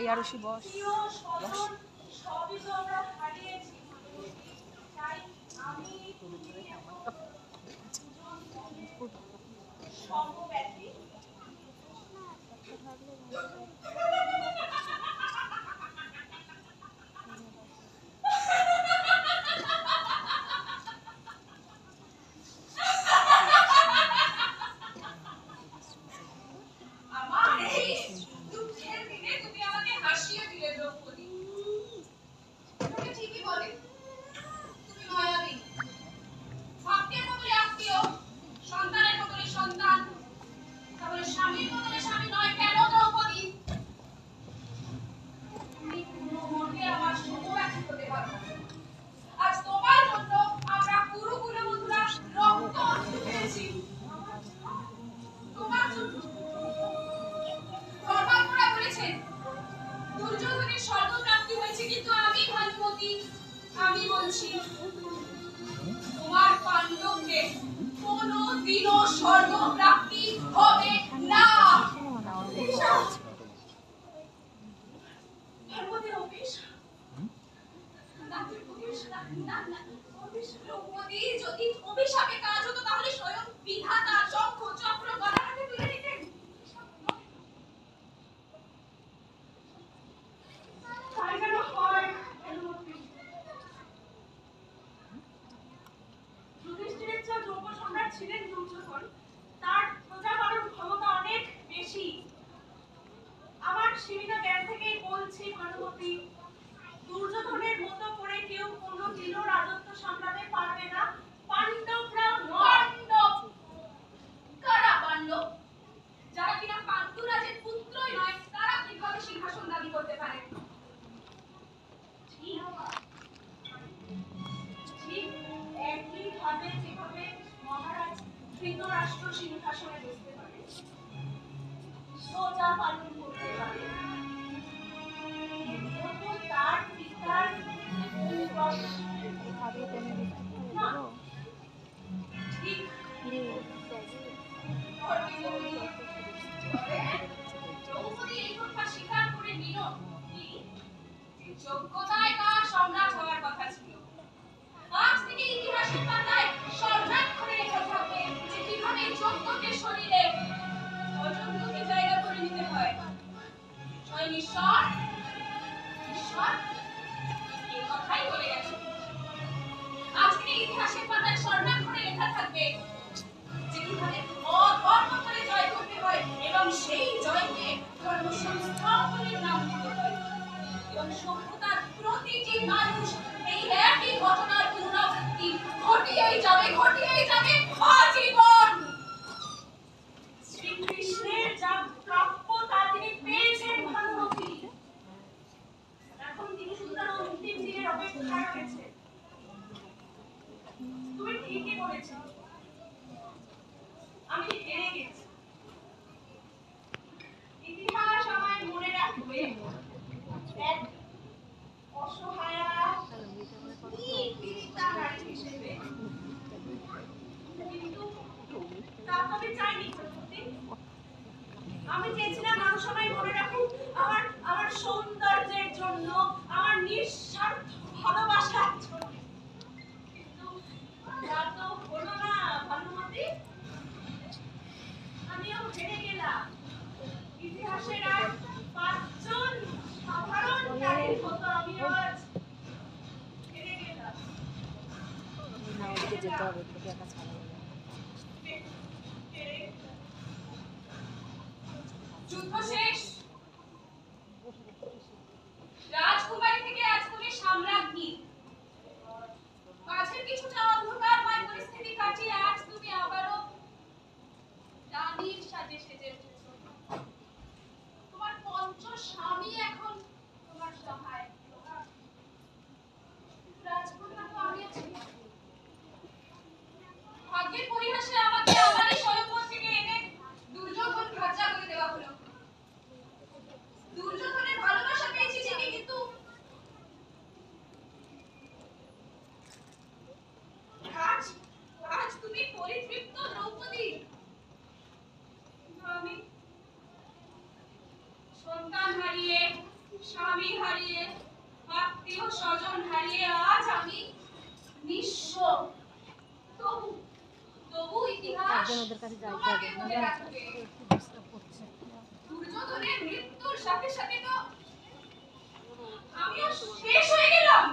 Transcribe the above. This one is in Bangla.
এই আরশি বস সবই তো আমরা হারিয়েছি, তাই আমি সমব্যথী আমি বলছি তোমার পাণ্ডবকে কোনদিনও স্বর্গপ্রাপ্তি হবে না। যদি অভিশাপে কাজ হতো তাহলে স্বয়ং বিধাতা চক্র চক্র গলার হাতে তুলে নিতেন। তাই যেন হয় যুধিষ্ঠিরের চেয়ে যোগ্য সম্রাট ছিলেন দুর্যোধন, তার প্রজা পালন ক্ষমতা অনেক বেশি। আমার সীমিত জ্ঞান থেকেই বলছি ভানুমতি, দুর্যোধনের মতো করে কেউ কোনোদিনও রাজত্ব সামলাতে পারবে না। পাণ্ডবরা পাণ্ডব কারা পাণ্ডব? যারা কিনা পাণ্ডুরাজের পুত্রই নয়, তারা কিভাবে সিংহাসন দাবি করতে পারে? ঠিক একইভাবে যেভাবে মহারাজ ধৃতরাষ্ট্র সিংহাসনে বসতে পারে, সোজা পালন করতে পারে, তার পিতার স্বীকার করে নিল যোগ্যতায় কার সম্রাট হওয়ার কথা ছিল। আজ থেকে ইতিহাসের পাতায় স্বর্ণাক্ষরে লেখা থাকবে যে কিভাবে যোগ্যকে শরীরে অযোগ্যকে জায়গা করে নিতে হয়। স্বয়ং ঈশ্বর এই কথাই বলে গেছে। আজ থেকে ইতিহাসের পাতায় স্বর্ণাক্ষরে লেখা থাকবে যে কিভাবে অধর্ম করে জয় করতে হয় এবং সেই জয়কে ধর্ম সংস্থাপনের নাম দিতে হয়। এবং সভ্যতার প্রতিটি মানুষ এই একই ঘটনার পুনরাবৃত্তি ঘটিয়েই যাবে আজীবন। শ্রীকৃষ্ণের যা প্রাপ্য তা তিনি পেয়েছেন ভানুমতি। এখন তিনি শুধু তার অন্তিম দিনের অপেক্ষায় রয়েছে। তুমি ঠিকই বলেছ, আমি হেরে গেছি। ইতিহাস আমায় মনে রাখবে এক অসহায়া পীড়িতা নারী হিসেবে, কিন্তু তা তো আমি চাইনি। আমি চেয়েছিলাম মানুষ আমায় মনে রাখুক আমার সৌন্দর্যের জন্য, আমার নিঃস্বার্থ ভালোবাসার জন্য, কিন্তু তা তো হলো না ভানুমতি। আমিও হেরে গেলাম। ইতিহাসের আর 5 জন সাধারণ নারীর মতো আমি আজ হেরে গেলাম। যেতে হবে তোকে একা ছাড়া যাবে। যুদ্ধ শেষ। রাজকুমারী থেকে আজ তুমি সাম্রাজ্ঞী। মাঝের কিছুটা অন্ধকারময় পরিস্থিতি কাটিয়ে আজ তুমি আবারও রানীর সাজে সেজে উঠেছ। তোমার পঞ্চ স্বামী এখন তোমার সহায়। রাজকন্যা তো আমি আছি। ভাগ্যের পরিহাসে আমাকে আমারই স্বয়ংবর থেকে এনে দুর্যোধন ভাজা করে দেওয়া হলো। দুর্যোধনের ভালোবাসা পেয়েছি ঠিকই, কিন্তু আজ তুমি পরিতৃপ্ত দ্রৌপদী। আমি সন্তান হারিয়ে আত্মীয় স্বজন হারিয়ে আজ আমি নিঃস্ব। তবু তবু ইতিহাস তোমাকে মনে রাখবে। দুর্যোধনের মৃত্যুর সাথে সাথে তো আমিও শেষ হয়ে গেলাম।